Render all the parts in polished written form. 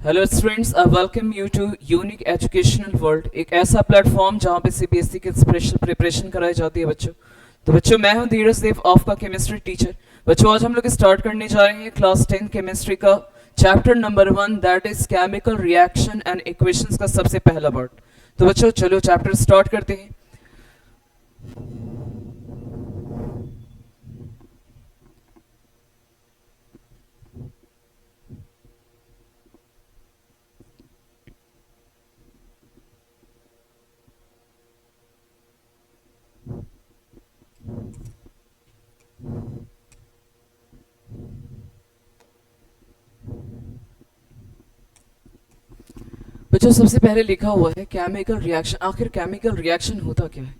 Hello students, I welcome you to unique educational world, एक ऐसा platform जहां पे सीबीएसई की स्पेशल प्रिपरेशन कराई जाती है बच्चों। तो बच्चों, मैं हूं धीरज देव, आपका केमिस्ट्री टीचर। बच्चों, आज हम लोग स्टार्ट करने जा रहे हैं क्लास 10 केमिस्ट्री का chapter number 1, that is chemical reaction and equations का सबसे पहला पार्ट। तो बच्चों चलो चैप्टर स्टार्ट करते हैं। बच्चों, सबसे पहले लिखा हुआ है केमिकल रिएक्शन। आखिर केमिकल रिएक्शन होता क्या है?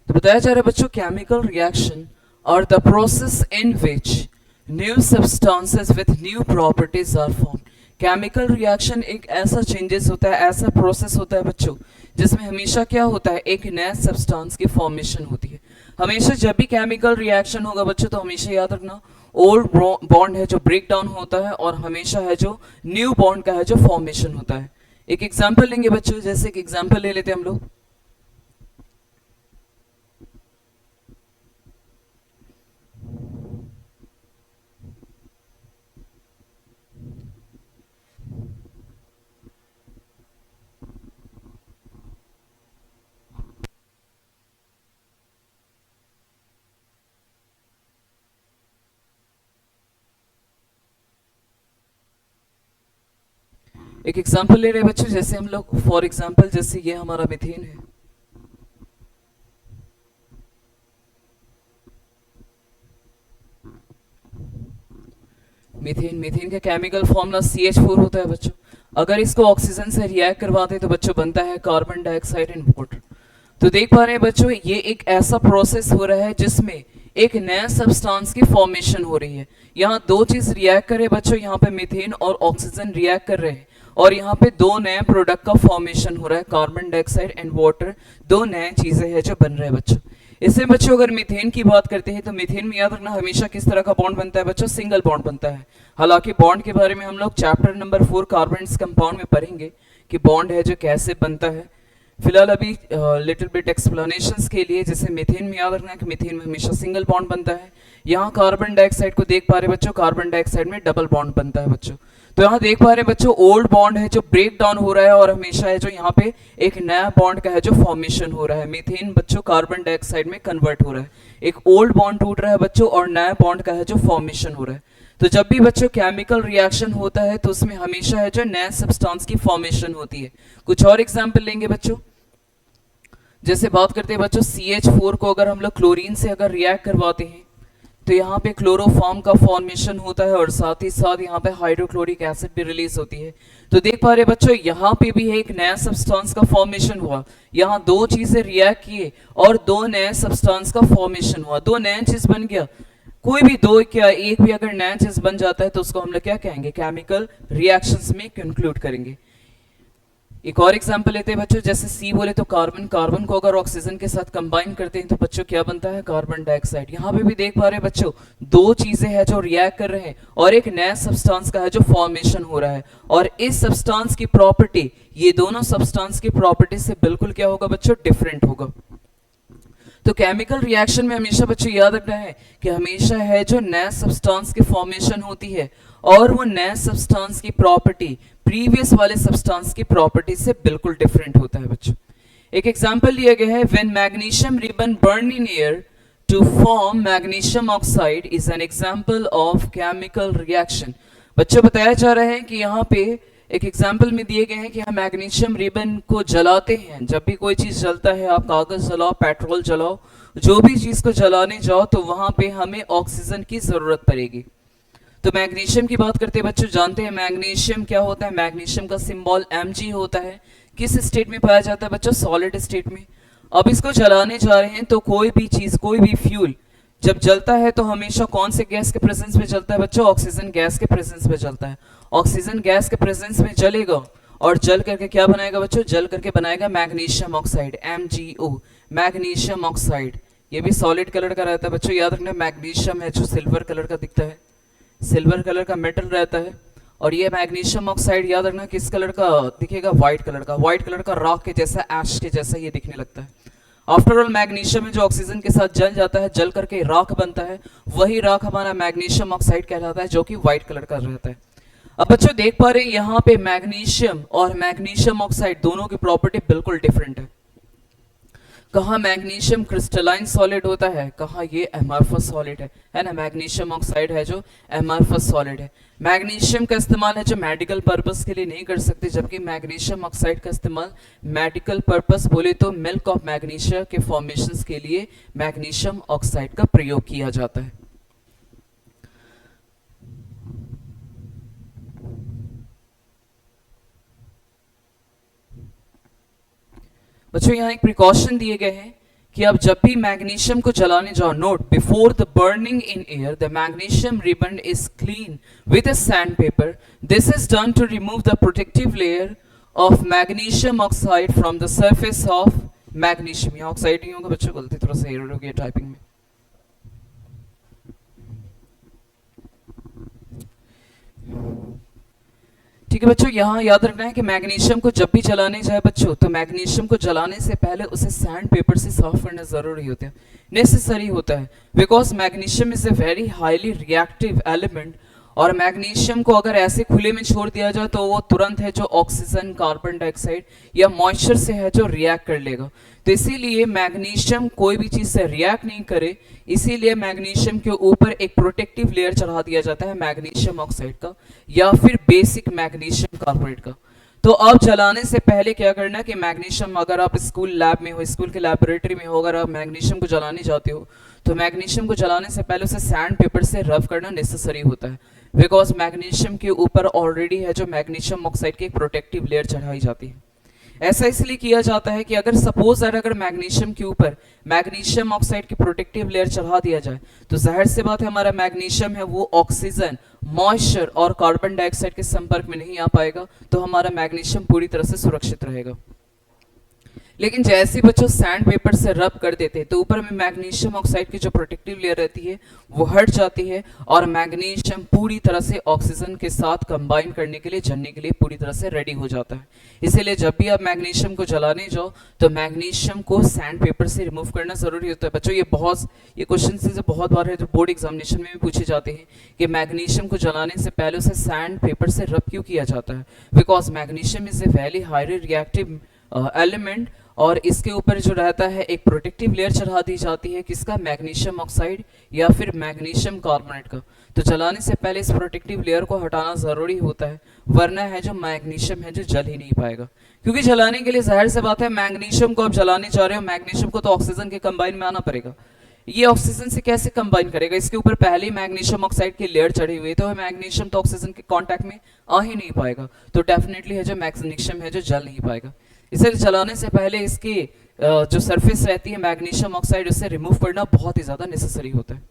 तो बताया जा रहा है बच्चों, केमिकल रिएक्शन और the process in which new substances with new properties are form. Chemical reaction एक ऐसा चेंजेस होता है, ऐसा प्रोसेस होता है बच्चों, जिसमें हमेशा क्या होता है, एक नया सब्सटेंस की फॉर्मेशन होती है। हमेशा जब भी केमिकल रिएक्शन होगा बच्चों, तो हमेशा याद रखना, ओल्ड बॉन्ड है जो ब्रेक डाउन होता है, और हमेशा है जो न्यू बॉन्ड का है जो फॉर्मेशन होता है। एक एग्जाम्पल लेंगे बच्चों, जैसे एक एग्जाम्पल ले लेते हैं हम लोग। एक एग्जाम्पल ले रहे हैं बच्चों, जैसे हम लोग फॉर एग्जाम्पल, जैसे ये हमारा मीथेन है। मीथेन मीथेन का केमिकल फॉर्मूला CH4 होता है बच्चों। अगर इसको ऑक्सीजन से रिएक्ट करवाते हैं तो बच्चों बनता है कार्बन डाइऑक्साइड एंड वाटर। तो देख पा रहे हैं बच्चों, ये एक ऐसा प्रोसेस हो रहा है जिसमें एक नया सब्सटेंस की फॉर्मेशन हो रही है। यहाँ दो चीज रिएक्ट करे बच्चों, यहाँ पे मीथेन और ऑक्सीजन रिएक्ट कर रहे हैं, और यहाँ पे दो नए प्रोडक्ट का फॉर्मेशन हो रहा है, कार्बन डाइऑक्साइड एंड वाटर। दो नए चीजें हैं जो बन रहे हैं बच्चों। इससे बच्चों अगर मीथेन की बात करते हैं तो मीथेन में याद रखना, हमेशा किस तरह का बॉन्ड बनता है बच्चों, सिंगल बॉन्ड बनता है। हालांकि बॉन्ड के बारे में हम लोग चैप्टर नंबर 4 कार्बन कंपाउंड में पढ़ेंगे कि बॉन्ड है जो कैसे बनता है। फिलहाल अभी लिटिल बिट एक्सप्लेनेशंस के लिए, जैसे मीथेन में याद रखना है कि मीथेन में हमेशा सिंगल बॉन्ड बनता है। यहाँ कार्बन डाइऑक्साइड को देख पा रहे बच्चों, कार्बन डाइऑक्साइड में डबल बॉन्ड बनता है बच्चों। तो यहाँ देख पा रहे हैं बच्चों, ओल्ड बॉन्ड है जो ब्रेक डाउन हो रहा है, और हमेशा है जो यहाँ पे एक नया बॉन्ड का है जो फॉर्मेशन हो रहा है। मीथेन बच्चों कार्बन डाइऑक्साइड में कन्वर्ट हो रहा है, एक ओल्ड बॉन्ड टूट रहा है बच्चों, और नया बॉन्ड का है जो फॉर्मेशन हो रहा है। तो जब भी बच्चों केमिकल रिएक्शन होता है तो उसमें हमेशा है जो नया सब्सटेंस की फॉर्मेशन होती है। कुछ और एग्जाम्पल लेंगे बच्चों, जैसे बात करते हैं बच्चों, CH4 को अगर हम लोग क्लोरीन से अगर रिएक्ट करवाते हैं तो यहाँ पे क्लोरोफॉर्म का फॉर्मेशन होता है, और साथ ही साथ यहाँ पे हाइड्रोक्लोरिक एसिड भी रिलीज होती है। तो देख पा रहे बच्चों, यहाँ पे भी एक नया सब्सटेंस का फॉर्मेशन हुआ। यहाँ दो चीजें रिएक्ट किए और दो नए सब्सटेंस का फॉर्मेशन हुआ, दो नया चीज बन गया। कोई भी दो क्या एक भी अगर नया चीज बन जाता है तो उसको हम लोग क्या कहेंगे, केमिकल रिएक्शंस में कंक्लूड करेंगे। एक और एग्जांपल लेते हैं बच्चों, जैसे सी बोले तो कार्बन, कार्बन को अगर ऑक्सीजन के साथ कंबाइन करते हैं तो बच्चों क्या बनता है, कार्बन डाइऑक्साइड। यहाँ पे भी देख पा रहे हैं बच्चों, दो चीजें हैं जो रिएक्ट कर रहे हैं, और एक नया सब्सटेंस का है जो फॉर्मेशन हो रहा है। और इस सब्सटेंस की प्रॉपर्टी, ये दोनों सब्सटेंस की प्रॉपर्टी से बिल्कुल क्या होगा बच्चों, डिफरेंट होगा। तो केमिकल रिएक्शन में हमेशा बच्चों याद रखना है कि हमेशा है जो नया सब्सटेंस की फॉर्मेशन होती है, और वो नया सब्सटेंस की प्रॉपर्टी प्रीवियस वाले सब्सटेंस की प्रॉपर्टी से बिल्कुल डिफरेंट होता है बच्चों। एक एग्जांपल लिया गया है, when magnesium ribbon burn in air to form magnesium oxide is an example of chemical reaction. बच्चों बताया जा रहा है कि यहाँ पे एक एग्जाम्पल में दिए गए हैं कि हम मैग्नीशियम रिबन को जलाते हैं। जब भी कोई चीज जलता है, आप कागज जलाओ, पेट्रोल जलाओ, जो भी चीज को जलाने जाओ तो वहां पे हमें ऑक्सीजन की जरूरत पड़ेगी। तो मैग्नीशियम की बात करते हैं बच्चों, जानते हैं मैग्नीशियम क्या होता है, मैग्नीशियम का सिंबल Mg होता है। किस स्टेट में पाया जाता है बच्चों, सॉलिड स्टेट में। अब इसको जलाने जा रहे हैं तो कोई भी चीज, कोई भी फ्यूल जब जलता है तो हमेशा कौन से गैस के प्रेजेंस में जलता है बच्चों, ऑक्सीजन गैस के प्रेजेंस में जलता है। ऑक्सीजन गैस के प्रेजेंस में जलेगा, और जल करके क्या बनाएगा बच्चों, जल करके बनाएगा magnesium oxide, MgO, magnesium oxide. ये भी सॉलिड कलर का रहता है बच्चों, याद रखना। मैग्नीशियम है जो सिल्वर कलर का दिखता है, सिल्वर कलर का मेटल रहता है, और ये मैग्नीशियम ऑक्साइड याद रखना किस कलर का दिखेगा, व्हाइट कलर का, व्हाइट कलर का राख के जैसा, ऐश के जैसा ये दिखने लगता है। आफ्टर ऑल मैग्नीशियम जो ऑक्सीजन के साथ जल जाता है, जल करके राख बनता है, वही राख हमारा मैग्नीशियम ऑक्साइड कहलाता है, जो कि व्हाइट कलर का रहता है। अब बच्चों देख पा रहे हैं यहाँ पे मैग्नीशियम और मैग्नीशियम ऑक्साइड दोनों की प्रॉपर्टी बिल्कुल डिफरेंट है। कहाँ मैग्नीशियम क्रिस्टलाइन सॉलिड होता है, कहाँ ये एमरफस सॉलिड है ना। मैग्नीशियम ऑक्साइड है जो एमरफस सॉलिड है। मैग्नीशियम का इस्तेमाल है जो मेडिकल पर्पस के लिए नहीं कर सकते, जबकि मैग्नीशियम ऑक्साइड का इस्तेमाल मेडिकल पर्पस बोले तो मिल्क ऑफ मैग्नीशिया के फॉर्मेशंस के लिए मैग्नीशियम ऑक्साइड का प्रयोग किया जाता है। बच्चों यहाँ एक प्रिकॉशन दिए गए हैं कि अब जब भी मैग्नीशियम को जलाने जाओ, note before the burning in air the magnesium ribbon is clean with a sandpaper. This is done to remove the protective layer of magnesium oxide from the surface of magnesium. यहाँ oxide ही होगा बच्चों, गलती थोड़ा सा error हो गया typing में। ठीक है बच्चों, यहाँ याद रखना है कि मैग्नीशियम को जब भी जलाने जाए बच्चों, तो मैग्नीशियम को जलाने से पहले उसे सैंड पेपर से साफ करना जरूरी होता है, नेसेसरी होता है, because magnesium is a very highly reactive element. और मैग्नीशियम को अगर ऐसे खुले में छोड़ दिया जाए तो वो तुरंत है जो ऑक्सीजन, कार्बन डाइऑक्साइड या मॉइस्चर से है जो रिएक्ट कर लेगा। तो इसीलिए मैग्नीशियम कोई भी चीज से रिएक्ट नहीं करे, इसीलिए मैग्नीशियम के ऊपर एक प्रोटेक्टिव लेयर चढ़ा दिया जाता है मैग्नीशियम ऑक्साइड का या फिर बेसिक मैग्नीशियम कार्बोनेट का। तो अब जलाने से पहले क्या करना है कि मैग्नीशियम, अगर आप स्कूल लैब में हो, स्कूल के लैबोरेटरी में हो, अगर आप मैग्नीशियम को जलाने जाते हो तो मैग्नीशियम को जलाने से पहले उसे सैंड पेपर से रब करना नेसेसरी होता है, बिकॉज मैग्नीशियम के ऊपर ऑलरेडी है जो मैग्नीशियम ऑक्साइड की एक प्रोटेक्टिव लेयर चढ़ाई जाती है। ऐसा इसलिए किया जाता है कि अगर सपोज अगर मैग्नीशियम के ऊपर मैग्नीशियम ऑक्साइड की प्रोटेक्टिव लेयर चढ़ा दिया जाए तो जाहिर सी बात है हमारा मैग्नीशियम है वो ऑक्सीजन, मॉइस्चर और कार्बन डाइऑक्साइड के संपर्क में नहीं आ पाएगा, तो हमारा मैग्नीशियम पूरी तरह से सुरक्षित रहेगा। लेकिन जैसे बच्चों सैंड पेपर से रब कर देते हैं तो ऊपर में मैग्नीशियम ऑक्साइड की जो प्रोटेक्टिव लेयर रहती है वो हट जाती है और मैग्नीशियम पूरी तरह से ऑक्सीजन के साथ कंबाइन करने के लिए, जलने के लिए पूरी तरह से रेडी हो जाता है। इसीलिए जब भी आप मैग्नीशियम को जलाने जाओ तो मैग्नीशियम को सैंड पेपर से रिमूव करना जरूरी होता है। बच्चों ये क्वेश्चन से बहुत बार है जो बोर्ड एग्जामिनेशन में भी पूछे जाते हैं कि मैग्नीशियम को जलाने से पहले उसे सैंड पेपर से रब क्यों किया जाता है, because magnesium is a very highly reactive element और इसके ऊपर जो रहता है एक प्रोटेक्टिव लेयर चढ़ा दी जाती है, किसका, मैग्नीशियम ऑक्साइड या फिर मैग्नीशियम कार्बोनेट का। तो जलाने से पहले इस प्रोटेक्टिव लेयर को हटाना जरूरी होता है, वरना है जो मैग्नीशियम है जो जल ही नहीं पाएगा। क्योंकि जलाने के लिए जाहिर सी बात है मैग्नीशियम को आप जलाने जा रहे हो, मैग्नीशियम को तो ऑक्सीजन के कंबाइन में आना पड़ेगा। ये ऑक्सीजन से कैसे कंबाइन करेगा, इसके ऊपर पहले ही मैग्नीशियम ऑक्साइड की लेयर चढ़ी हुई है, तो मैग्नीशियम तो ऑक्सीजन के कांटेक्ट में आ ही नहीं पाएगा, तो डेफिनेटली है जो मैग्नीशियम है जो जल नहीं पाएगा। इसे जलाने से पहले इसकी जो सरफेस रहती है मैग्नीशियम ऑक्साइड उससे रिमूव करना बहुत ही ज्यादा नेसेसरी होता है।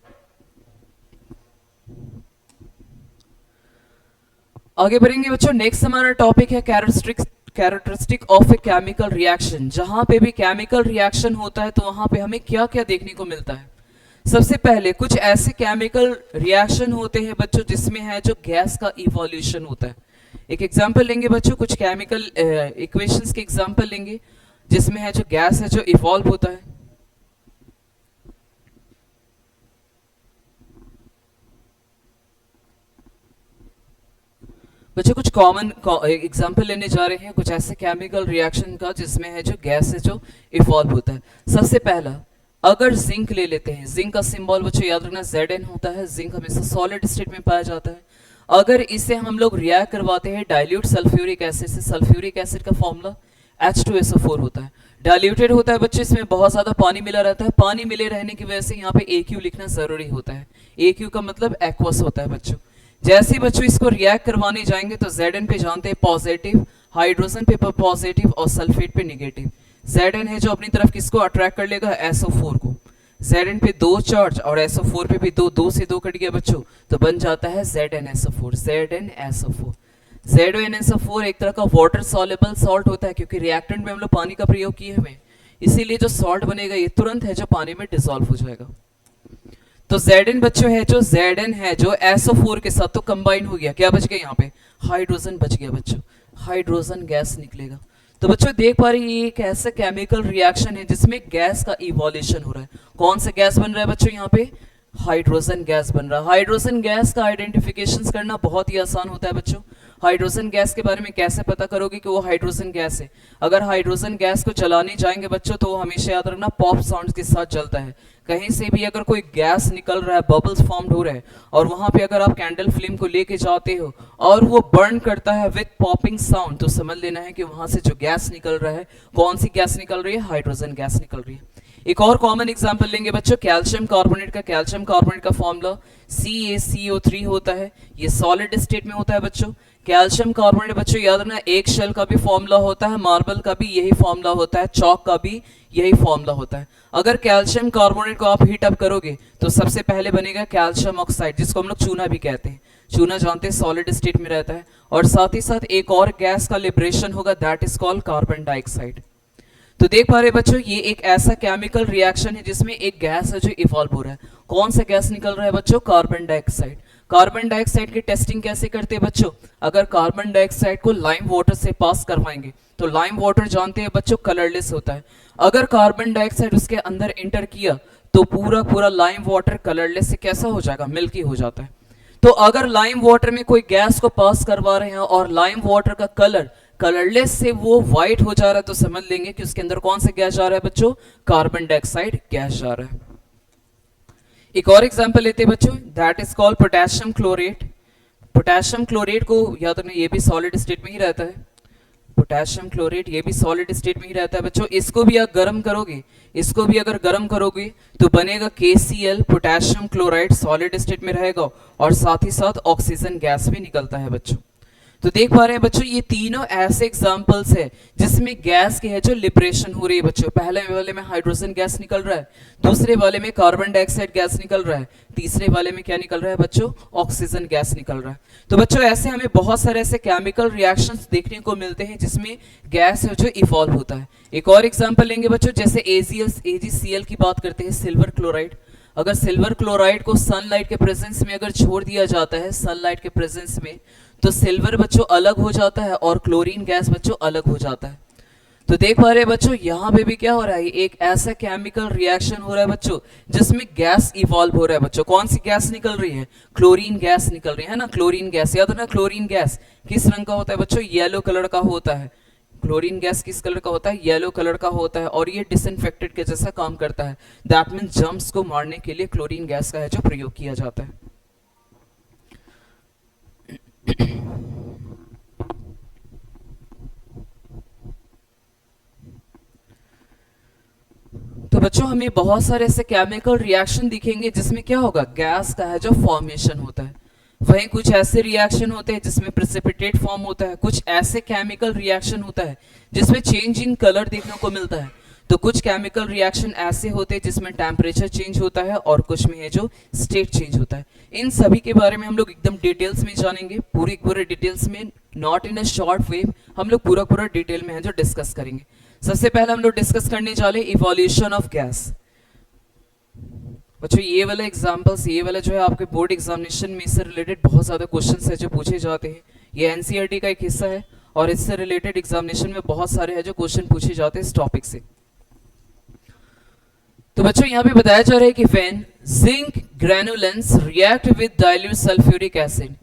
आगे बढ़ेंगे बच्चों, नेक्स्ट हमारा टॉपिक है characteristic of a chemical reaction. जहां पे भी केमिकल रिएक्शन होता है तो वहां पे हमें क्या क्या देखने को मिलता है। सबसे पहले कुछ ऐसे केमिकल रिएक्शन होते हैं बच्चों जिसमें है जो गैस का इवोल्यूशन होता है। एक एग्जांपल लेंगे बच्चों, कुछ केमिकल इक्वेशंस के एग्जांपल लेंगे जिसमें है जो गैस है जो इवॉल्व होता है। बच्चों कुछ कॉमन एग्जांपल लेने जा रहे हैं कुछ ऐसे केमिकल रिएक्शन का जिसमें है जो गैस है जो इवॉल्व होता है। सबसे पहला अगर जिंक ले लेते हैं, जिंक का सिंबल बच्चों याद रखना Zn होता है। जिंक हमेशा सॉलिड स्टेट में पाया जाता है। अगर इसे हम लोग रिएक्ट करवाते हैं डाइल्यूट सल्फ्यूरिक एसिड से, सल्फ्यूरिक एसिड का फॉर्मूला H2SO4 होता है। डाइल्यूटेड होता है बच्चों, इसमें बहुत ज्यादा पानी मिला रहता है। पानी मिले रहने की वजह से यहाँ पे AQ लिखना जरूरी होता है। AQ का मतलब एक्वस होता है बच्चों। जैसे ही बच्चों इसको रिएक्ट करवाने जाएंगे तो Zn पे जानते हैं पॉजिटिव, हाइड्रोजन पे पॉजिटिव और सल्फेट पे निगेटिव। Zn है जो अपनी तरफ किसको अट्रैक्ट कर लेगा, SO4 को। Zn पे 2 चार्ज और SO4 पे भी 2 से 2 कट गया बच्चों, तो बन जाता है ZnSO4। ZnSO4 ZnSO4 एक तरह का वाटर सॉल्युबल सॉल्ट होता है, क्योंकि रिएक्टेंट में हम लोग पानी का प्रयोग किए हुए, इसीलिए जो सॉल्ट बनेगा ये तुरंत है जो पानी में डिसॉल्व हो जाएगा। तो Zn बच्चों है जो Zn है जो SO4 के साथ तो कंबाइन हो गया, क्या बच गया यहाँ पे, हाइड्रोजन बच गया बच्चों, हाइड्रोजन गैस निकलेगा। तो बच्चों देख पा रहे हैं ये एक ऐसा केमिकल रिएक्शन है जिसमें गैस का इवोल्यूशन हो रहा है। कौन सा गैस बन रहा है बच्चों यहाँ पे, हाइड्रोजन गैस बन रहा है। हाइड्रोजन गैस का आइडेंटिफिकेशन करना बहुत ही आसान होता है बच्चों। हाइड्रोजन गैस के बारे में कैसे पता करोगे कि वो हाइड्रोजन गैस है, अगर हाइड्रोजन गैस को जलाने जाएंगे बच्चों तो वो हमेशा याद रखना पॉप साउंड के साथ जलता है। कहीं से भी अगर कोई गैस निकल रहा है, बबल्स फॉर्म हो रहे हैं, और वहां पे अगर आप कैंडल फ्लेम को लेके जाते हो और वो बर्न करता है विद पॉपिंग साउंड, तो समझ लेना है कि वहां से जो गैस निकल रहा है, कौन सी गैस निकल रही है, हाइड्रोजन गैस निकल रही है। एक और कॉमन एग्जांपल लेंगे बच्चों कैल्शियम कार्बोनेट का। कैल्शियम कार्बोनेट का फॉर्मूला CaCO3 होता है, ये सॉलिड स्टेट में होता है बच्चों। कैल्शियम कार्बोनेट बच्चों याद रखना, एक शेल का भी फॉर्मूला होता है, मार्बल का भी यही फॉर्मूला होता है, चौक का भी यही फॉर्मूला होता है। अगर कैल्शियम कार्बोनेट को आप हीट अप करोगे तो सबसे पहले बनेगा कैल्शियम ऑक्साइड, जिसको हम लोग चूना भी कहते हैं। चूना जानते हैं सॉलिड स्टेट में रहता है, और साथ ही साथ एक और गैस का लिबरेशन होगा, that is called carbon dioxide. तो देख पा रहे बच्चों ये एक ऐसा केमिकल रिएक्शन है जिसमें एक गैस है जो इवॉल्व हो रहा है। कौन सा गैस निकल रहा है बच्चों, कार्बन डाइऑक्साइड। कार्बन डाइऑक्साइड की टेस्टिंग कैसे करते हैं बच्चों, अगर कार्बन डाइऑक्साइड को लाइम वाटर से पास करवाएंगे तो लाइम वाटर जानते हैं बच्चों कलरलेस होता है। अगर कार्बन डाइऑक्साइड उसके अंदर एंटर किया तो पूरा पूरा लाइम वाटर कलरलेस से कैसा हो जाएगा, मिल्की हो जाता है। तो अगर लाइम वाटर में कोई गैस को पास करवा रहे हैं और लाइम वाटर का कलर कलरलेस से वो व्हाइट हो जा रहा है, तो समझ लेंगे कि उसके अंदर कौन सा गैस जा रहा है बच्चों, कार्बन डाइऑक्साइड गैस जा रहा है। एक और एग्जांपल लेते हैं बच्चों, that is called potassium chlorate. Potassium chlorate को याद रखना ये भी सॉलिड स्टेट में ही रहता है। पोटेशियम क्लोरेट ये भी सॉलिड स्टेट में ही रहता है बच्चों। इसको भी आप गर्म करोगे, इसको भी अगर गर्म करोगे तो बनेगा KCl, potassium chloride, solid state में रहेगा, और साथ ही साथ ऑक्सीजन गैस भी निकलता है बच्चों। तो देख पा रहे हैं बच्चों ये तीनों ऐसे एग्जांपल्स है जिसमें गैस की है जो लिबरेशन हो रही है बच्चों। पहले वाले में हाइड्रोजन गैस निकल रहा है, दूसरे वाले में कार्बन डाइऑक्साइड गैस निकल रहा है, तीसरे वाले में क्या निकल रहा है बच्चों, ऑक्सीजन गैस निकल रहा है। तो बच्चों ऐसे हमें बहुत सारे ऐसे केमिकल रिएक्शंस देखने को मिलते हैं जिसमें गैस है जो इवॉल्व होता है। एक और एग्जांपल लेंगे बच्चों, जैसे AgCl की बात करते हैं, सिल्वर क्लोराइड। अगर सिल्वर क्लोराइड को सनलाइट के प्रेजेंस में अगर छोड़ दिया जाता है, सनलाइट के प्रेजेंस में, तो सिल्वर बच्चों अलग हो जाता है और क्लोरीन गैस बच्चों अलग हो जाता है। तो देख पा रहे हैं बच्चों यहाँ पे भी क्या हो रहा है, एक ऐसा केमिकल रिएक्शन हो रहा है बच्चों जिसमें गैस इवॉल्व हो रहा है बच्चों। कौन सी गैस निकल रही है, क्लोरीन गैस निकल रही है ना, क्लोरीन गैस। याद रखना क्लोरीन गैस किस रंग का होता है बच्चों, येलो कलर का होता है। क्लोरीन गैस किस कलर का होता है, येलो कलर का होता है, और ये डिसइंफेक्टेंट के जैसा काम करता है। दैट मींस जर्म्स को मारने के लिए क्लोरीन गैस का है जो प्रयोग किया जाता है। तो बच्चों हमें बहुत सारे ऐसे केमिकल रिएक्शन दिखेंगे जिसमें क्या होगा, गैस का है जो फॉर्मेशन होता है। वहीं कुछ ऐसे रिएक्शन होते हैं जिसमें प्रेसिपिटेट फॉर्म होता है, कुछ ऐसे केमिकल रिएक्शन होता है जिसमें चेंज इन कलर देखने को मिलता है। तो कुछ केमिकल रिएक्शन ऐसे होते हैं जिसमें टेम्परेचर चेंज होता है, और कुछ में है जो स्टेट चेंज होता है। इन सभी के बारे में हम लोग एकदम डिटेल्स में जानेंगे, पूरे डिटेल्स में, not in a short way, हम लोग पूरा डिटेल में है जो डिस्कस करेंगे। सबसे पहले हम लोग डिस्कस करने जा रहे हैं इवोल्यूशन ऑफ गैस। बच्चों ये वाला एग्जांपल्स, ये वाला जो है आपके बोर्ड एग्जामिनेशन में इससे रिलेटेड बहुत ज्यादा क्वेश्चंस है जो पूछे जाते हैं। ये एनसीईआरटी का एक हिस्सा है और इससे रिलेटेड एग्जामिनेशन में बहुत सारे हैं जो क्वेश्चन पूछे जाते हैं इस टॉपिक से। तो बच्चों यहाँ पे बताया जा रहा है कि when zinc granules react with dilute sulphuric acid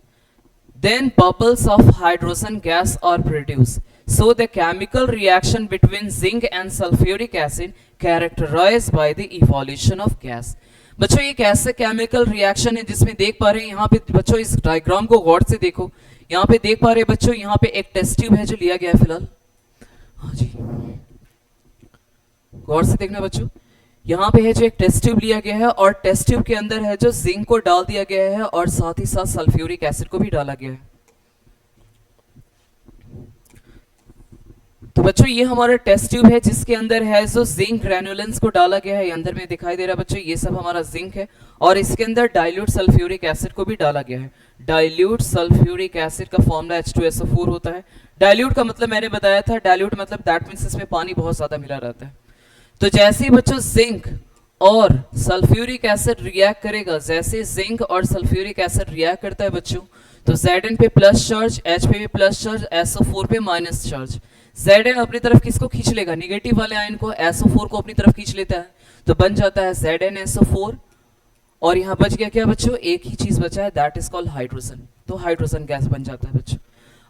then bubbles of hydrogen gas are produced. So the chemical reaction between zinc and sulfuric acid characterized by the evolution of gas. बच्चों एक ऐसा केमिकल रिएक्शन है जिसमें देख पा रहे हैं यहाँ पे बच्चों, इस डायग्राम को गौर से देखो। यहाँ पे देख पा रहे हैं बच्चों, यहाँ पे एक टेस्ट ट्यूब है जो लिया गया है फिलहाल। हाँ जी, गौर से देखना बच्चों, यहाँ पे है जो एक टेस्ट ट्यूब लिया गया है और टेस्ट ट्यूब के अंदर है जो जिंक को डाल दिया गया है और साथ ही साथ सल्फ्यूरिक एसिड को भी डाला गया है। तो बच्चों ये हमारा टेस्ट ट्यूब है जिसके अंदर है जो जिंक ग्रैनुलेंस को डाला गया है, अंदर में दिखाई दे रहा है बच्चों, ये सब हमारा जिंक है, और इसके अंदर डाइल्यूट सल्फ्यूरिक एसिड को भी डाला गया है। डाइल्यूट सल्फ्यूरिक एसिड का फॉर्मूला H2SO4 होता है। डाइल्यूट का मतलब मैंने बताया था, डाइल्यूट मतलब दैट मींस इसमें पानी बहुत ज्यादा मिला रहता है। तो जैसे ही बच्चों जिंक और सल्फ्यूरिक एसिड रिएक्ट करेगा, जैसे जिंक और सल्फ्यूरिक एसिड रिएक्ट करता है बच्चों, तो Zn पे प्लस चार्ज, H पे भी प्लस चार्ज, SO4 पे माइनस चार्ज। Zn अपनी तरफ किसको खींच लेगा, निगेटिव वाले आयन को, SO4 को अपनी तरफ खींच लेता है, तो बन जाता है ZnSO4। और यहाँ बच गया क्या बच्चों, एक ही चीज बचा है, दैट इज कॉल्ड हाइड्रोजन, तो हाइड्रोजन गैस बन जाता है बच्चों।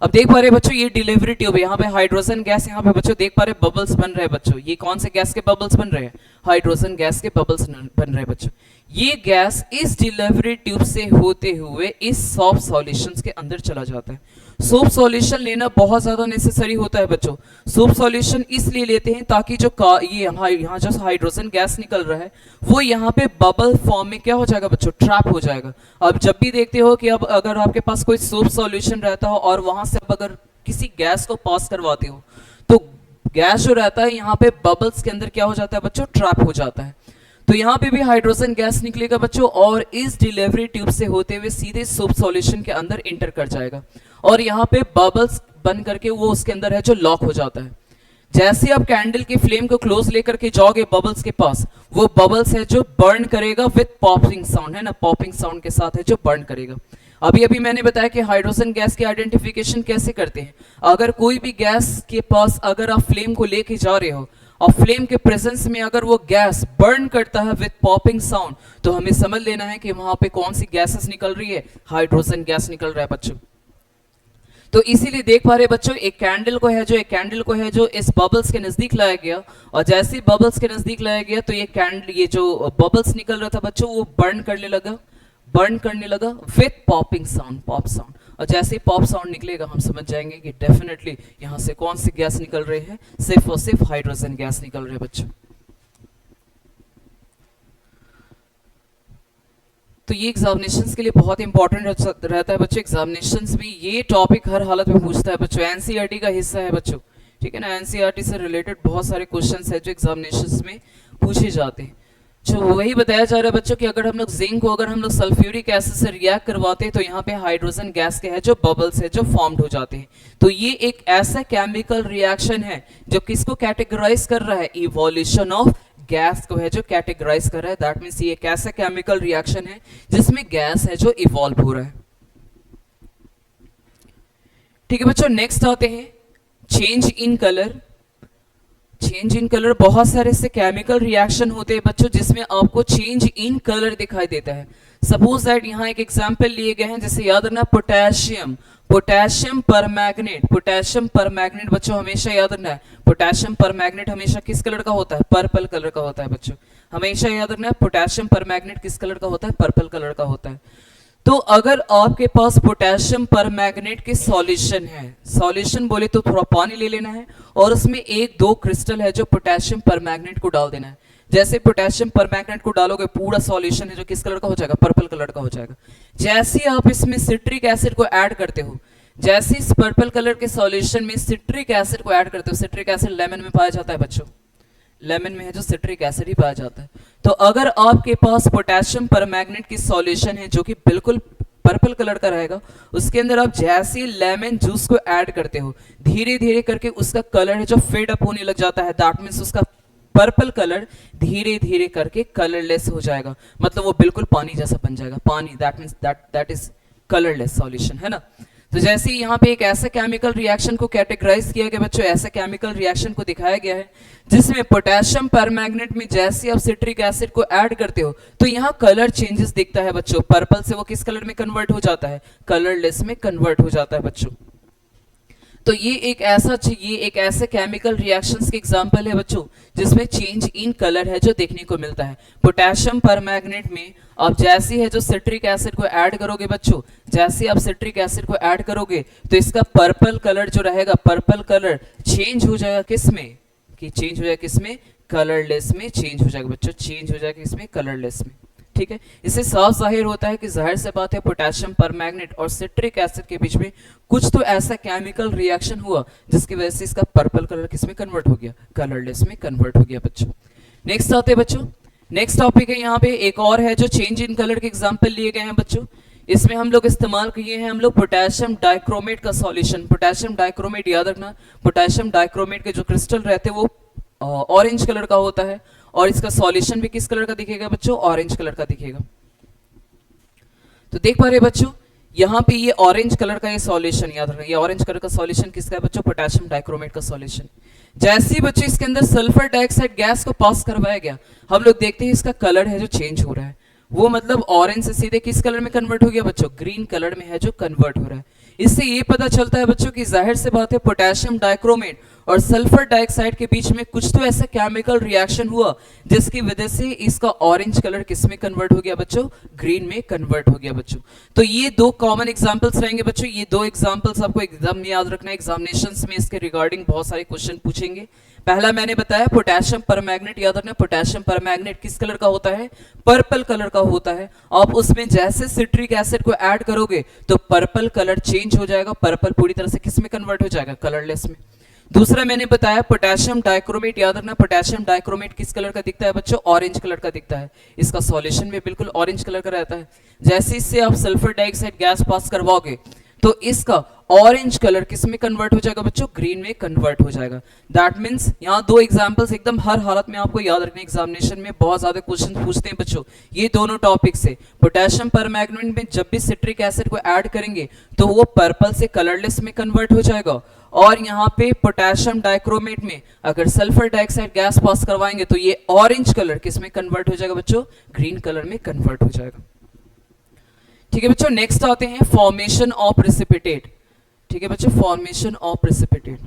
अब देख पा रहे बच्चों ये डिलीवरी ट्यूब है, यहाँ पे हाइड्रोजन गैस, यहाँ पे बच्चों देख पा रहे बबल्स बन रहे हैं बच्चों, ये कौन से गैस के बबल्स बन रहे हैं, हाइड्रोजन गैस के बबल्स बन रहे हैं बच्चों। ये गैस इस डिलीवरी ट्यूब से होते हुए इस सॉफ्ट सॉल्यूशंस के अंदर चला जाता है। सोप सॉल्यूशन लेना बहुत ज्यादा नेसेसरी होता है बच्चों। सोप सॉल्यूशन इसलिए लेते हैं ताकि जो ये यहाँ जो हाइड्रोजन गैस निकल रहा है वो यहाँ पे बबल फॉर्म में क्या हो जाएगा बच्चों, ट्रैप हो जाएगा। अब जब भी देखते हो कि अब अगर आपके पास कोई सोप सॉल्यूशन रहता हो और वहां से अब अगर किसी गैस को पास करवाते हो तो गैस जो रहता है यहाँ पे बबल्स के अंदर क्या हो जाता है बच्चों, ट्रैप हो जाता है। तो यहाँ पे भी हाइड्रोजन गैस निकलेगा बच्चों और इस डिलीवरी ट्यूब से होते हुए सीधे सोप सॉल्यूशन के अंदर इंटर कर जाएगा और यहाँ पे बबल्स बन करके वो उसके अंदर है जो लॉक हो जाता है। जैसे आप कैंडल की फ्लेम को क्लोज लेकर के जाओगे बबल्स के पास, वो बबल्स है जो बर्न करेगा विद पॉपिंग साउंड, है ना, पॉपिंग साउंड के साथ है जो बर्न करेगा। अभी अभी मैंने बताया कि हाइड्रोजन गैस की आइडेंटिफिकेशन कैसे करते हैं। अगर कोई भी गैस के पास अगर आप फ्लेम को लेके जा रहे हो और फ्लेम के प्रेजेंस में अगर वो गैस बर्न करता है विद पॉपिंग साउंड, तो हमें समझ लेना है कि वहां पे कौन सी गैसेस निकल रही है, हाइड्रोजन गैस निकल रहा है बच्चों। तो इसीलिए देख पा रहे बच्चों एक कैंडल को है जो इस बबल्स के नजदीक लाया गया और जैसे ही बबल्स के नजदीक लाया गया तो ये जो बबल्स निकल रहा था बच्चों वो बर्न करने लगा with popping sound, pop sound. और जैसे ही पॉप साउंड निकलेगा हम समझ जाएंगे कि डेफिनेटली यहाँ से कौन सी गैस निकल रही है, सिर्फ और सिर्फ हाइड्रोजन गैस निकल रही है बच्चों। तो ये एग्जामिनेशंस के लिए बहुत इंपॉर्टेंट रहता है बच्चों। एग्जामिनेशंस भी ये टॉपिक हर हालत में पूछता है बच्चों, एनसीईआरटी का हिस्सा है बच्चों, ठीक है ना। एनसीईआरटी से रिलेटेड बहुत सारे क्वेश्चंस है जो एग्जामिनेशंस में पूछे जाते हैं। जो वही बताया जा रहा है बच्चों कि अगर हम लोग जिंक को अगर हम लोग सल्फ्यूरिक एसिड से रिएक्ट करवाते हैं तो यहाँ पे हाइड्रोजन गैस के है जो बबल्स है जो फॉर्म्ड हो जाते हैं। तो ये एक ऐसा केमिकल रिएक्शन है जो किसको कैटेगराइज कर रहा है, इवोल्यूशन ऑफ गैस को है जो कैटेगराइज कर रहा है। दैट मींस ये एक ऐसा केमिकल रिएक्शन है जिसमें गैस है जो इवॉल्व हो रहा है। ठीक है बच्चों, नेक्स्ट आते हैं change in colour. Change in colour बहुत सारे से केमिकल रिएक्शन होते हैं बच्चों जिसमें आपको चेंज इन कलर दिखाई देता है। सपोज दैट यहाँ एक एग्जांपल लिए गए हैं, जैसे याद रखना पोटेशियम परमैग्नेट बच्चों हमेशा याद रखना है। पोटेशियम परमैग्नेट हमेशा किस कलर का होता है, पर्पल कलर का होता है बच्चों, हमेशा याद रखना है। पोटेशियम परमैग्नेट किस कलर का होता है, पर्पल कलर का होता है। तो अगर आपके पास पोटेशियम परमैग्नेट के सॉल्यूशन है, सॉल्यूशन बोले तो थोड़ा पानी ले लेना है और उसमें एक दो क्रिस्टल है जो पोटेशियम परमैग्नेट को डाल देना है। जैसे पोटेशियम परमैग्नेट को डालोगे पूरा सॉल्यूशन है जो किस कलर का हो जाएगा, पर्पल कलर का हो जाएगा। जैसे आप इसमें सिट्रिक एसिड को ऐड करते हो, जैसे इस पर्पल कलर के सॉल्यूशन में सिट्रिक एसिड को ऐड करते हो, सिट्रिक एसिड लेमन में पाया जाता है बच्चों, लेमन में है जो सिट्रिक एसिड ही पाया जाता है। तो अगर आपके पास पोटेशियम परमैग्नेट की सॉल्यूशन है जो कि बिल्कुल पर्पल कलर का रहेगा, उसके अंदर आप जैसे लेमन जूस को ऐड करते हो धीरे धीरे करके उसका कलर है जो फेड अप होने लग जाता है। दैट मींस उसका पर्पल कलर धीरे धीरे करके कलरलेस हो जाएगा, मतलब वो बिल्कुल पानी जैसा बन जाएगा, पानी। That means that is colourless solution, है ना। तो जैसे यहाँ पे एक ऐसा केमिकल रिएक्शन को कैटेगराइज किया गया बच्चों, ऐसा केमिकल रिएक्शन को दिखाया गया है जिसमें पोटेशियम परमैग्नेट में जैसे आप सिट्रिक एसिड को ऐड करते हो तो यहाँ कलर चेंजेस दिखता है बच्चों, पर्पल से वो किस कलर में कन्वर्ट हो जाता है, कलरलेस में कन्वर्ट हो जाता है बच्चों। तो ये एक ऐसा केमिकल रिएक्शंस के एग्जांपल है बच्चों जिसमें चेंज इन कलर है जो देखने को मिलता है। पोटेशियम परमैग्नेट में आप जैसे है जो सिट्रिक एसिड को ऐड करोगे बच्चों, जैसे आप सिट्रिक एसिड को ऐड करोगे तो इसका पर्पल कलर जो रहेगा, पर्पल कलर चेंज हो जाएगा किसमें, कि चेंज हो जाएगा किसमें, कलरलेस में चेंज हो जाएगा बच्चों, चेंज हो जाएगा इसमें कलरलेस में। ठीक है, इससे साफ जाहिर होता है कि जाहिर से बात है पोटेशियम परमैग्नेट और सिट्रिक एसिड के बीच में कुछ तो ऐसा केमिकल रिएक्शन हुआ जिसकी वजह से इसका पर्पल कलर किसमें कन्वर्ट हो गया, कलरलेस में कन्वर्ट हो गया बच्चों। नेक्स्ट आते हैं बच्चों, नेक्स्ट टॉपिक है यहाँ पे एक और है जो चेंज इन कलर के एग्जाम्पल लिए गए हैं बच्चों। इसमें हम लोग इस्तेमाल किए हैं हम लोग पोटेशियम डाइक्रोमेट का सॉल्यूशन। पोटेशियम डाइक्रोमेट याद रखना, पोटेशियम डाइक्रोमेट के जो क्रिस्टल रहते हैं वो ऑरेंज कलर का होता है और इसका सॉल्यूशन भी किस कलर का दिखेगा बच्चों, ऑरेंज कलर का दिखेगा। तो देख पा रहे हैं बच्चों, यहाँ पे ये ऑरेंज कलर का ये सॉल्यूशन, याद रखना ये ऑरेंज कलर का सॉल्यूशन किसका है बच्चों, पोटेशियम डाइक्रोमेट का सॉल्यूशन। जैसे ही बच्चों इसके अंदर सल्फर डाइऑक्साइड गैस को पास करवाया गया, हम लोग देखते हैं इसका कलर है जो चेंज हो रहा है, वो मतलब ऑरेंज से सीधे किस कलर में कन्वर्ट हो गया बच्चों, ग्रीन कलर में है जो कन्वर्ट हो रहा है। इससे ये पता चलता है बच्चों कि जाहिर से बात है पोटेशियम डाइक्रोमेट और सल्फर डाइऑक्साइड के बीच में कुछ तो ऐसा केमिकल रिएक्शन हुआ जिसकी वजह से इसका ऑरेंज कलर किस में कन्वर्ट हो गया बच्चों, ग्रीन में कन्वर्ट हो गया बच्चों। तो ये दो कॉमन एग्जांपल्स रहेंगे बच्चों, ये दो एग्जांपल्स आपको एकदम याद रखना है, एग्जामिनेशंस में इसके रिगार्डिंग बहुत सारे क्वेश्चन पूछेंगे। पहला मैंने बताया पोटेशियम परमैंगनेट, याद रखना पोटेशियम परमैंगनेट किस कलर का होता है, पर्पल कलर का होता है। आप उसमें जैसे सिट्रिक एसिड को ऐड करोगे तो पर्पल कलर चेंज हो जाएगा, पर्पल पूरी तरह से किस में कन्वर्ट हो जाएगा, कलरलेस में। दूसरा मैंने बताया पोटेशियम डाइक्रोमेट, याद रखना पोटेशियम डाइक्रोमेट किस कलर का दिखता है बच्चों, ऑरेंज कलर का दिखता है, इसका सॉल्यूशन भी बिल्कुल ऑरेंज कलर का रहता है। जैसे इससे आप सल्फर डाइऑक्साइड गैस पास करवाओगे तो इसका ऑरेंज कलर किस में कन्वर्ट हो जाएगा बच्चों, ग्रीन में कन्वर्ट हो जाएगा। दैट मींस यहाँ दो एग्जांपल्स एकदम हर हालत में आपको याद रखने, एग्जामिनेशन में बहुत ज्यादा क्वेश्चन पूछते हैं बच्चों ये दोनों टॉपिक से। पोटेशियम परमैंगनेट में जब भी सिट्रिक एसिड को ऐड करेंगे तो वो पर्पल से कलरलेस में कन्वर्ट हो जाएगा, और यहाँ पे पोटेशियम डाइक्रोमेट में अगर सल्फर डाइऑक्साइड गैस पास करवाएंगे तो ये ऑरेंज कलर किस में कन्वर्ट हो जाएगा बच्चों, ग्रीन कलर में कन्वर्ट हो जाएगा। ठीक है बच्चों, नेक्स्ट आते हैं फॉर्मेशन ऑफ प्रेसिपिटेट। ठीक है बच्चों, फॉर्मेशन ऑफ प्रेसिपिटेट।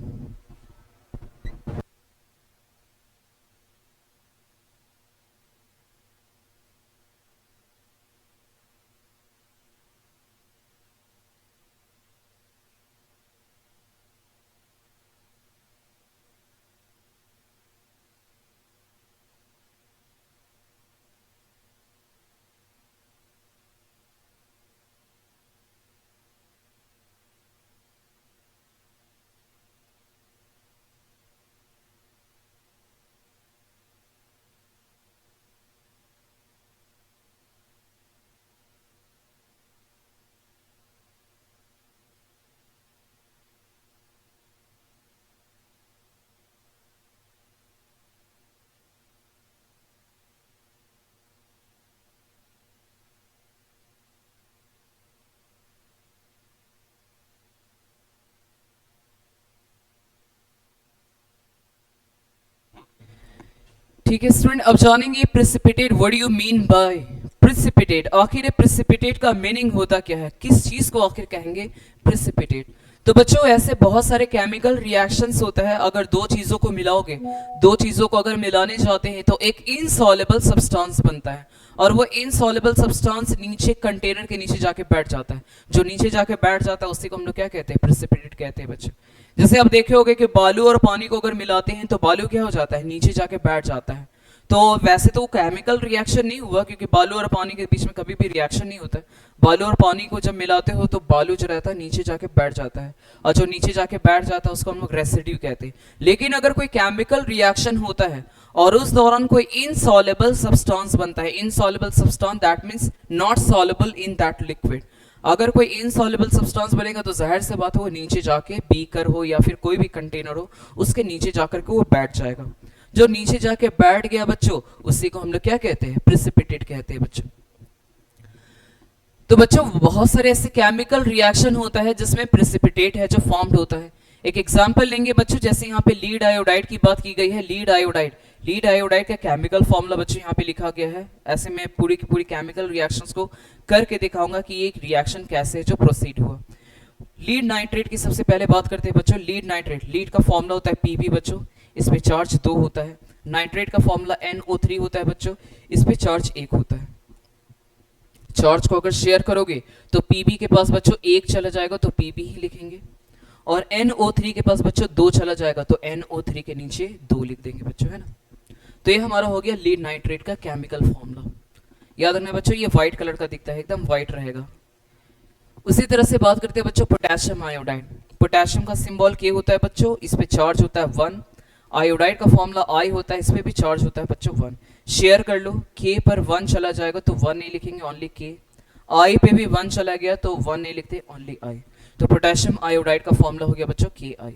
ठीक है स्टूडेंट, अब जानेंगे precipitate, what do you mean by precipitate. आखिर प्रेसिपिटेट का मीनिंग होता क्या है, किस चीज को आखिर कहेंगे प्रेसिपिटेट। तो बच्चों ऐसे बहुत सारे केमिकल रिएक्शंस होता है, अगर दो चीजों को मिलाओगे, दो चीजों को अगर मिलाने जाते हैं तो एक इनसॉल्युबल सब्सटेंस बनता है, और वो इनसॉल्युबल सब्सटेंस नीचे कंटेनर के नीचे जाके बैठ जाता है। जो नीचे जाके बैठ जाता है उसी को हम लोग क्या कहते हैं, प्रेसिपिटेट कहते हैं बच्चों। जैसे आप देखे होंगे कि बालू और पानी को अगर मिलाते हैं तो बालू क्या हो जाता है, नीचे जाके बैठ जाता है। तो वैसे तो केमिकल रिएक्शन नहीं हुआ, क्योंकि बालू और पानी के बीच में कभी भी रिएक्शन नहीं होता है। बालू और पानी को जब मिलाते हो तो बालू जो रहता है नीचे जाके बैठ जाता है, और जो नीचे जाके बैठ जाता है उसको हम लोग रेसिड्यू कहते हैं। लेकिन अगर कोई केमिकल रिएक्शन होता है और उस दौरान कोई इनसॉल्युबल सब्सटेंस बनता है, insoluble substance that means not soluble in that liquid. अगर कोई इनसॉल्युबल सब्सटेंस बनेगा तो जाहिर से बात है वो नीचे जाके बीकर हो या फिर कोई भी कंटेनर हो उसके नीचे जाकर के वो बैठ जाएगा। जो नीचे जाके बैठ गया बच्चों उसी को हम लोग क्या कहते हैं, प्रेसिपिटेट कहते हैं बच्चों। तो बच्चों बहुत सारे ऐसे केमिकल रिएक्शन होता है जिसमें प्रेसिपिटेट है जो फॉर्म्ड होता है। एक एग्जांपल लेंगे बच्चों, जैसे यहाँ पे लीड आयोडाइड की बात की गई है। लीड आयोडाइड का केमिकल फॉर्मूला बच्चों यहाँ पे लिखा गया है। ऐसे मैं पूरी की पूरी केमिकल रिएक्शंस को करके दिखाऊंगा कि ये एक रिएक्शन कैसे है जो प्रोसीड हुआ। लीड नाइट्रेट की सबसे पहले बात करते हैं बच्चों। लीड नाइट्रेट, लीड का फॉर्मूला होता है Pb बच्चों, इस पे चार्ज 2 होता है। नाइट्रेट का फॉर्मूला NO3 होता है बच्चों, इस पे चार्ज 1 होता है। चार्ज को अगर शेयर करोगे तो Pb के पास बच्चों 1 चला जाएगा तो Pb ही लिखेंगे, और NO3 के पास बच्चों 2 चला जाएगा तो NO3 के नीचे 2 लिख देंगे बच्चों, है ना। तो ये हमारा हो गया लीड नाइट्रेट का केमिकल फॉर्मूला। याद रखना बच्चों ये व्हाइट कलर का दिखता है, एकदम व्हाइट रहेगा। उसी तरह से बात करते हैं बच्चों पोटेशियम आयोडाइड। पोटेशियम का सिंबल K होता है बच्चों, इस पे चार्ज होता है 1। आयोडाइड का फॉर्मूला I होता है, इस पे भी चार्ज होता है बच्चों 1। शेयर कर लो, K पर 1 चला जाएगा तो 1 नहीं लिखेंगे, ओनली K। I पे भी 1 चला गया तो 1 नहीं लिखते, ओनली I। तो पोटेशियम आयोडाइड का फॉर्मूला हो गया बच्चों KI।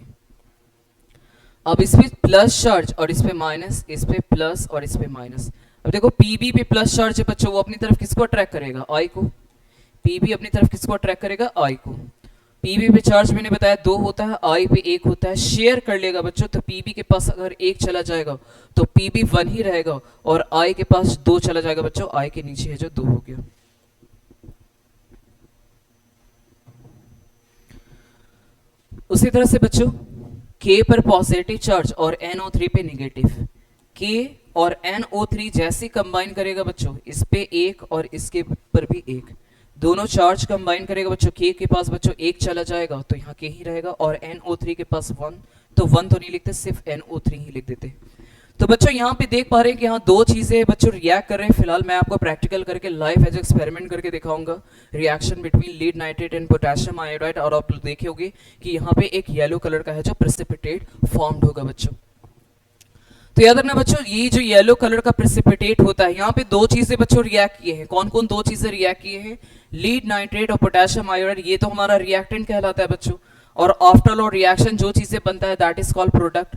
अब इस पे प्लस चार्ज और इस पे माइनस, इस पे प्लस और इस पे माइनस। अब देखो पीबी पे प्लस चार्ज है बच्चों, वो अपनी तरफ किसको अट्रैक्ट करेगा, आई को। पीबी अपनी तरफ किसको अट्रैक्ट करेगा, आई को। पीबी पे चार्ज मैंने बताया 2 होता है, आई पे 1 होता है, शेयर कर लेगा बच्चों। तो पीबी के पास अगर 1 चला जाएगा तो पीबी 1 ही रहेगा, और आई के पास 2 चला जाएगा बच्चों, आई के नीचे है जो 2 हो गया। उसी तरह से बच्चों K पर पॉजिटिव चार्ज और NO3 पे नेगेटिव। K और NO3 जैसे कंबाइन करेगा बच्चों, इस पे 1 और इसके पर भी 1, दोनों चार्ज कंबाइन करेगा बच्चों। K के पास बच्चों 1 चला जाएगा तो यहाँ K ही रहेगा, और NO3 के पास 1, तो 1 तो नहीं लिखते, सिर्फ NO3 ही लिख देते। तो बच्चों यहाँ पे देख पा रहे हैं कि यहाँ 2 चीजें बच्चों रिएक्ट कर रहे हैं। फिलहाल मैं आपको प्रैक्टिकल करके लाइव एज एक्सपेरिमेंट करके दिखाऊंगा reaction between lead nitrate and potassium iodide, और आप देखे होंगे कि यहाँ पे एक येलो कलर का है जो प्रेसिपिटेट फॉर्म्ड होगा बच्चों। तो याद रखना बच्चों, ये जो येलो कलर का प्रेसिपिटेट होता है, यहाँ पे 2 चीजें बच्चों रिएक्ट किए हैं। कौन कौन 2 चीजें रिएक्ट किए हैं, लीड नाइट्रेट और पोटेशियम आयोडाइड, ये तो हमारा रिएक्टेंट कहलाता है बच्चों। और आफ्टर ऑल रिएक्शन जो चीजें बनता है दैट इज कॉल्ड प्रोडक्ट।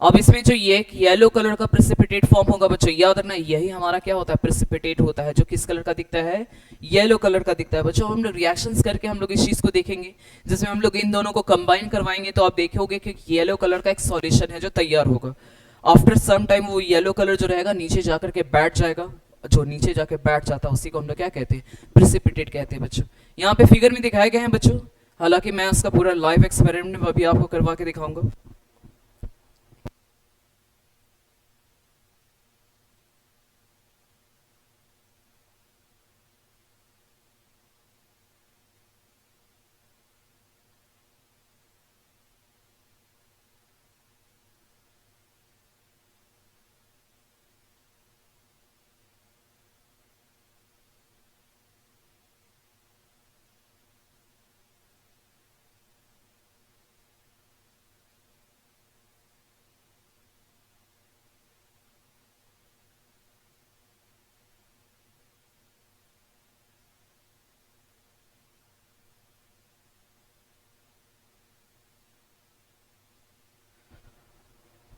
अब इसमें जो ये एक येलो कलर का प्रेसिपिटेट फॉर्म होगा बच्चों, याद रखना यही हमारा क्या होता है, प्रेसिपिटेट होता है, जो किस कलर का दिखता है, येलो कलर का दिखता है बच्चों। हम लोग रिएक्शंस करके हम लोग इस चीज को देखेंगे, जिसमें हम लोग इन दोनों को कंबाइन करवाएंगे, तो आप देखोगे कि येलो कलर का एक सॉल्यूशन है जो तैयार होगा। आफ्टर सम टाइम वो येलो कलर जो रहेगा नीचे जाकर के बैठ जाएगा, जो नीचे जाके बैठ जाता है उसी को हम लोग क्या कहते हैं, प्रेसिपिटेट कहते हैं बच्चों। यहाँ पे फिगर में दिखाए गए हैं बच्चों, हालांकि मैं उसका पूरा लाइव एक्सपेरिमेंट अभी आपको करवा के दिखाऊंगा।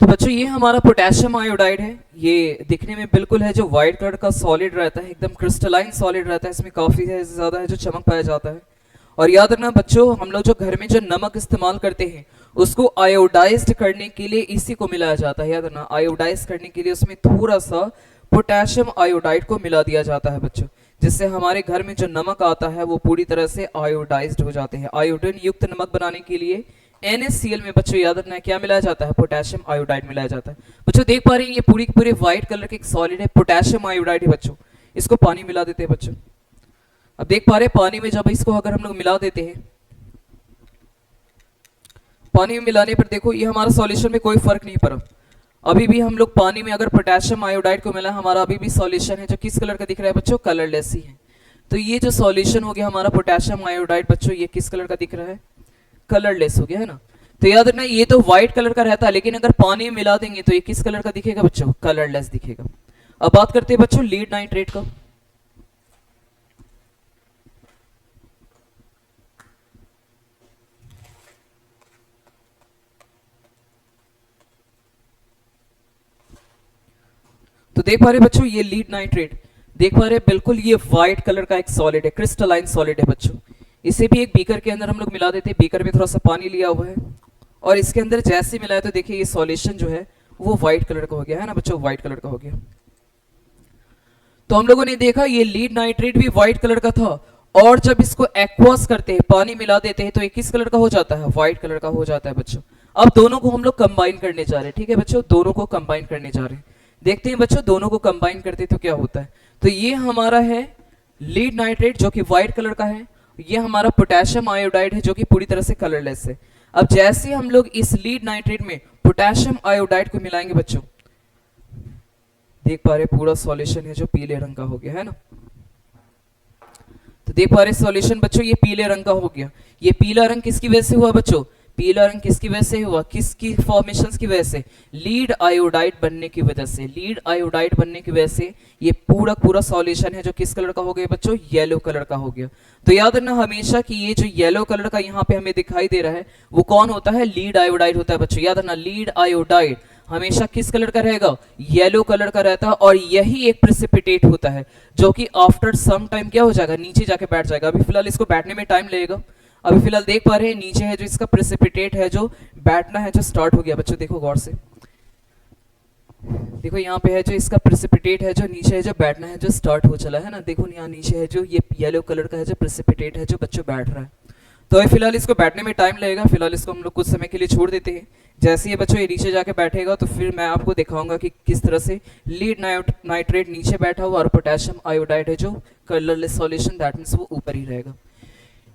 तो बच्चों ये हमारा पोटेशियम आयोडाइड है, ये दिखने में बिल्कुल है जो व्हाइट कलर का सॉलिड रहता है, एकदम क्रिस्टलाइन सॉलिड रहता है, इसमें काफी ज्यादा है जो चमक पाया जाता है। और याद रखना बच्चों, हम लोग जो घर में जो नमक इस्तेमाल करते हैं उसको आयोडाइज्ड करने के लिए इसी को मिलाया जाता है। याद रखना, आयोडाइज करने के लिए उसमें थोड़ा सा पोटेशियम आयोडाइड को मिला दिया जाता है बच्चों, जिससे हमारे घर में जो नमक आता है वो पूरी तरह से आयोडाइज्ड हो जाते हैं। आयोडीन युक्त नमक बनाने के लिए NaCl में बच्चों याद रखना है क्या मिलाया जाता है, पोटेशियम आयोडाइड मिलाया जाता है। बच्चों देख पा रहे हैं ये पूरी पूरे व्हाइट कलर के एक सॉलिड है, पोटेशियम आयोडाइड है बच्चों। इसको पानी मिला देते हैं बच्चों। अब देख पा रहे हैं पानी में जब इसको अगर हम लोग मिला देते हैं, पानी में मिलाने पर देखो ये हमारा सॉल्यूशन में कोई फर्क नहीं पड़ा। अभी भी हम लोग पानी में अगर पोटेशियम आयोडाइड को मिला, हमारा अभी भी सॉल्यूशन है जो किस कलर का दिख रहा है बच्चों, कलरलेस ही है। तो ये जो सॉल्यूशन हो गया हमारा पोटेशियम आयोडाइड बच्चों, ये किस कलर का दिख रहा है, कलरलेस हो गया है ना। तो याद रखना ये तो व्हाइट कलर का रहता है, लेकिन अगर पानी में मिला देंगे तो ये किस कलर का दिखेगा बच्चों, कलरलेस दिखेगा। अब बात करते हैं बच्चों लीड नाइट्रेट का। तो देख पा रहे बच्चों ये लीड नाइट्रेट, देख पा रहे बिल्कुल ये व्हाइट कलर का एक सॉलिड है, क्रिस्टलाइन सॉलिड है बच्चों। इसे भी एक बीकर के अंदर हम लोग मिला देते हैं, बीकर में थोड़ा सा पानी लिया हुआ है और इसके अंदर जैसे मिलाया तो देखिए ये सॉल्यूशन जो है वो व्हाइट कलर का हो गया है ना बच्चों, व्हाइट कलर का हो गया। तो हम लोगों ने देखा ये लीड नाइट्रेट भी व्हाइट कलर का था, और जब इसको एक्वास करते हैं, पानी मिला देते हैं, तो ये किस कलर का हो जाता है, व्हाइट कलर का हो जाता है बच्चों। अब दोनों को हम लोग कंबाइन करने जा रहे हैं, ठीक है बच्चों, दोनों को कंबाइन करने जा रहे हैं। देखते हैं बच्चों दोनों को कंबाइन करते तो क्या होता है। तो ये हमारा है लीड नाइट्रेट जो कि व्हाइट कलर का है, ये हमारा पोटेशियम आयोडाइड है जो कि पूरी तरह से कलरलेस है। अब जैसे हम लोग इस लीड नाइट्रेट में पोटेशियम आयोडाइड को मिलाएंगे बच्चों, देख पा रहे पूरा सॉल्यूशन है जो पीले रंग का हो गया है ना। तो देख पा रहे सॉल्यूशन बच्चों ये पीले रंग का हो गया। ये पीला रंग किसकी वजह से हुआ बच्चों, पीला रंग किसकी वजह से हुआ, किसकी फॉर्मेशंस की वजह से, लीड आयोडाइड बनने की वजह से, लीड आयोडाइड बनने की वजह से ये पूरा पूरा सॉल्यूशन है जो किस कलर का हो गया बच्चों, येलो कलर का हो गया। तो याद रखना हमेशा कि ये जो येलो कलर का यहाँ पे हमें दिखाई दे रहा है वो कौन होता है, लीड आयोडाइड होता है बच्चों। याद रखना लीड आयोडाइड हमेशा किस कलर का रहेगा, येलो कलर का रहता है, और यही एक प्रेसिपिटेट होता है जो कि आफ्टर सम टाइम क्या हो जाएगा, नीचे जाके बैठ जाएगा। अभी फिलहाल इसको बैठने में टाइम लगेगा। अभी फिलहाल देख पा रहे हैं नीचे है जो इसका प्रेसिपिटेट है जो बैठना है जो स्टार्ट हो गया बच्चों, देखो गौर से, देखो यहाँ पे है जो इसका प्रेसिपिटेट है जो नीचे है जो बैठना है जो स्टार्ट हो चला है ना, देखो यहाँ नीचे है जो ये येलो कलर का है जो प्रेसिपिटेट है जो बच्चों बैठ रहा है। तो अभी फिलहाल इसको बैठने में टाइम लगेगा, फिलहाल इसको हम लोग कुछ समय के लिए छोड़ देते हैं। जैसे ये बच्चों ये नीचे जाके बैठेगा तो फिर मैं आपको दिखाऊंगा कि किस तरह से लीड नाइट्रेट नीचे बैठा हुआ और पोटेशियम आयोडाइड है जो कलरलेस सॉल्यूशन, दैट मींस वो ऊपर ही रहेगा।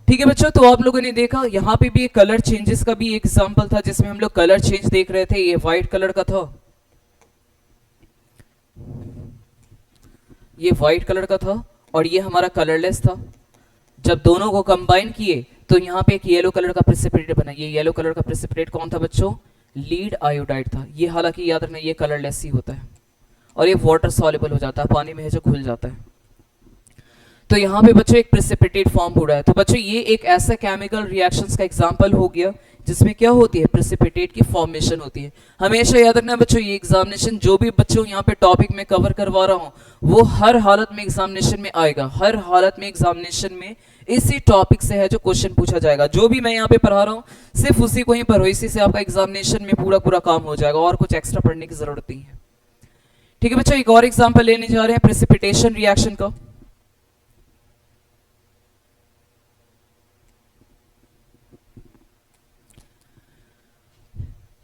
ठीक है बच्चों, तो आप लोगों ने देखा यहाँ पे भी एक कलर चेंजेस का भी एक एग्जांपल था जिसमें हम लोग कलर चेंज देख रहे थे। ये व्हाइट कलर का था, ये व्हाइट कलर का था और ये हमारा कलरलेस था। जब दोनों को कंबाइन किए तो यहाँ पे एक येलो कलर का प्रेसिपिटेट बना। ये येलो कलर का प्रेसिपिटेट कौन था बच्चों, लीड आयोडाइड था। ये हालांकि याद रखना ये कलरलेस ही होता है और ये वाटर सॉल्युबल हो जाता है, पानी में है जो घुल जाता है। तो यहाँ पे बच्चों एक प्रेसिपिटेट फॉर्म हो रहा है। तो बच्चों ये एक ऐसा केमिकल रिएक्शंस का एग्जांपल हो गया जिसमें क्या होती है, प्रेसिपिटेट की फॉर्मेशन होती है। हमेशा याद रखना बच्चों ये एग्जामिनेशन जो भी बच्चों यहाँ पे टॉपिक में कवर करवा रहा हूँ वो हर हालत में एग्जामिनेशन में आएगा, हर हालत में एग्जामिनेशन में इसी टॉपिक से है जो क्वेश्चन पूछा जाएगा। जो भी मैं यहाँ पे पढ़ा रहा हूँ सिर्फ उसी को ही पढ़ो, इसी से आपका एग्जामिनेशन में पूरा पूरा काम हो जाएगा और कुछ एक्स्ट्रा पढ़ने की जरूरत नहीं है। ठीक है बच्चों, एक और एग्जाम्पल लेने जा रहे हैं प्रेसिपिटेशन रिएक्शन का।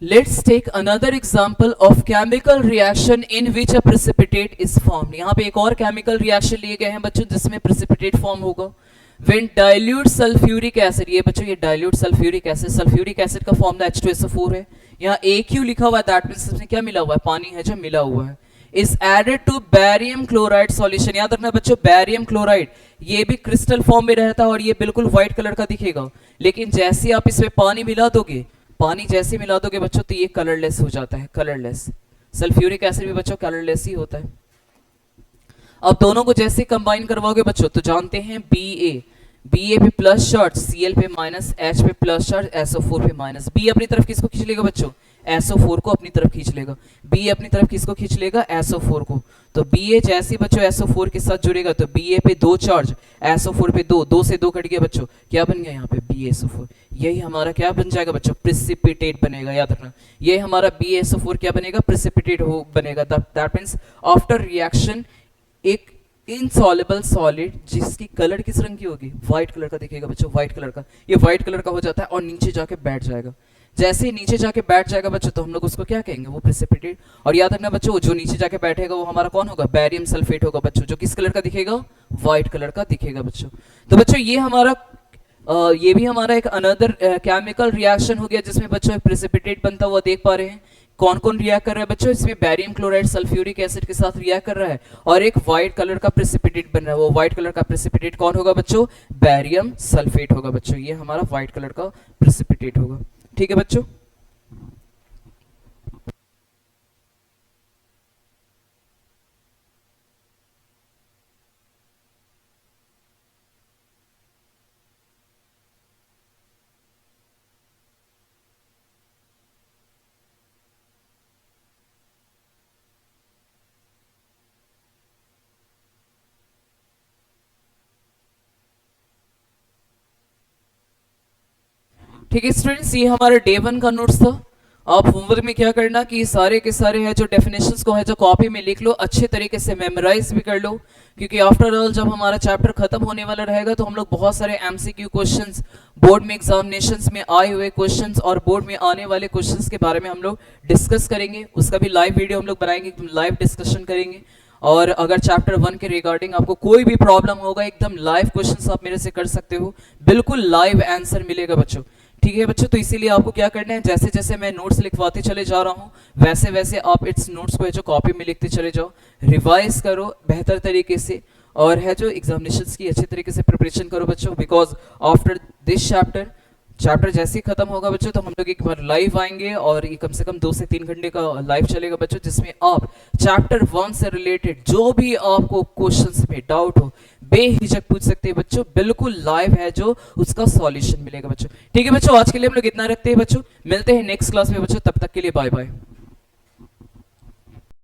Let's take another example of chemical reaction in which a precipitate is formed। यहाँ पे एक और chemical reaction लिए गए हैं बच्चों जिसमें precipitate form होगा। When dilute sulfuric acid, ये बच्चों ये dilute sulfuric acid, sulfuric acid का फॉर्मूला H2SO4 है। यहाँ AQ लिखा हुआ है, दैट मींस इसमें क्या मिला हुआ है, पानी है जो मिला हुआ है। Is added to barium chloride solution। याद रखना बच्चों barium chloride ये भी क्रिस्टल फॉर्म में रहता है और ये बिल्कुल व्हाइट कलर का दिखेगा, लेकिन जैसे आप इसमें पानी मिला दोगे, पानी जैसे मिला दोगे बच्चों तो ये कलरलेस हो जाता है, कलरलेस। सल्फ्यूरिक एसिड भी बच्चों कलरलेस ही होता है। अब दोनों को जैसे कंबाइन करवाओगे बच्चों तो जानते हैं बी ए पे प्लस चार्ज, Cl पे माइनस, H पे प्लस चार्ज, SO4 पे माइनस। बी अपनी तरफ किसको खींच लेगा बच्चों, SO4 को अपनी तरफ खींच लेगा। बी अपनी तरफ किसको खींच लेगा, SO4 को। तो Ba जैसे बच्चों SO4 के साथ जुड़ेगा तो Ba पे 2 चार्ज, SO4 पे 2, 2 से 2 कट गया बच्चों, क्या बन गया यहाँ पे BaSO4। यही हमारा क्या बन जाएगा बच्चों, प्रेसिपिटेट बनेगा। याद रखना ये हमारा BaSO4 क्या बनेगा, प्रेसिपिटेट हो बनेगा। दैट मींस आफ्टर रिएक्शन एक इनसॉल्युबल सॉलिड जिसकी कलर किस रंग की होगी, व्हाइट कलर का दिखेगा बच्चों, व्हाइट कलर का। ये व्हाइट कलर का हो जाता है और नीचे जाके बैठ जाएगा। जैसे ही नीचे जाके बैठ जाएगा बच्चों तो हम लोग उसको क्या कहेंगे, वो प्रेसिपिटेट। और याद रखना बच्चों जो नीचे जाके बैठेगा वो हमारा कौन होगा, बैरियम सल्फेट होगा बच्चों, जो किस कलर का दिखेगा, व्हाइट कलर का दिखेगा बच्चों। तो बच्चों ये हमारा ये भी हमारा एक अनदर केमिकल रिएक्शन हो गया जिसमें बच्चों एक प्रेसिपिटेट बनता हुआ देख पा रहे हैं। कौन कौन रिएक्ट कर रहा है बच्चों, इसमें बैरियम क्लोराइड सल्फ्यूरिक एसिड के साथ रिएक्ट कर रहा है और एक व्हाइट कलर का प्रेसिपिटेट बन रहा है। वो व्हाइट कलर का प्रेसिपिटेट कौन होगा बच्चों, बैरियम सल्फेट होगा बच्चों। ये हमारा व्हाइट कलर का प्रेसिपिटेट होगा। ठीक है बच्चों, ठीक है स्टूडेंट्स, ये हमारा डे 1 का नोट्स था। आप होमवर्क में क्या करना कि सारे के सारे है जो डेफिनेशंस को है जो कॉपी में लिख लो, अच्छे तरीके से मेमोराइज भी कर लो, क्योंकि आफ्टर ऑल जब हमारा चैप्टर खत्म होने वाला रहेगा तो हम लोग बहुत सारे एमसीक्यू क्वेश्चंस, बोर्ड में एग्जामिनेशंस में आए हुए क्वेश्चंस और बोर्ड में आने वाले क्वेश्चंस के बारे में हम लोग डिस्कस करेंगे। उसका भी लाइव वीडियो हम लोग बनाएंगे, लाइव डिस्कशन करेंगे। और अगर चैप्टर 1 के रिगार्डिंग आपको कोई भी प्रॉब्लम होगा, एकदम लाइव क्वेश्चंस आप मेरे से कर सकते हो, बिल्कुल लाइव आंसर मिलेगा बच्चों। ठीक है बच्चों, तो इसीलिए आपको क्या करना है, जैसे जैसे मैं नोट्स लिखवाते चले जा रहा हूँ वैसे वैसे आप इस नोट्स को है जो कॉपी में लिखते चले जाओ, रिवाइज करो बेहतर तरीके से और है जो एग्जामिनेशंस की अच्छे तरीके से प्रिपरेशन करो बच्चों। Because after this chapter chapter जैसे ही खत्म होगा बच्चों तो हम लोग एक बार लाइव आएंगे और ये कम से कम 2 से 3 घंटे का लाइव चलेगा बच्चों, जिसमें आप चैप्टर 1 से रिलेटेड जो भी आपको क्वेश्चंस में डाउट हो बेहिचक पूछ सकते हैं बच्चों, बिल्कुल लाइव है जो उसका सॉल्यूशन मिलेगा बच्चों। ठीक है बच्चों, आज के लिए हम लोग इतना रखते हैं बच्चों, मिलते हैं नेक्स्ट क्लास में बच्चों, तब तक के लिए बाय बाय।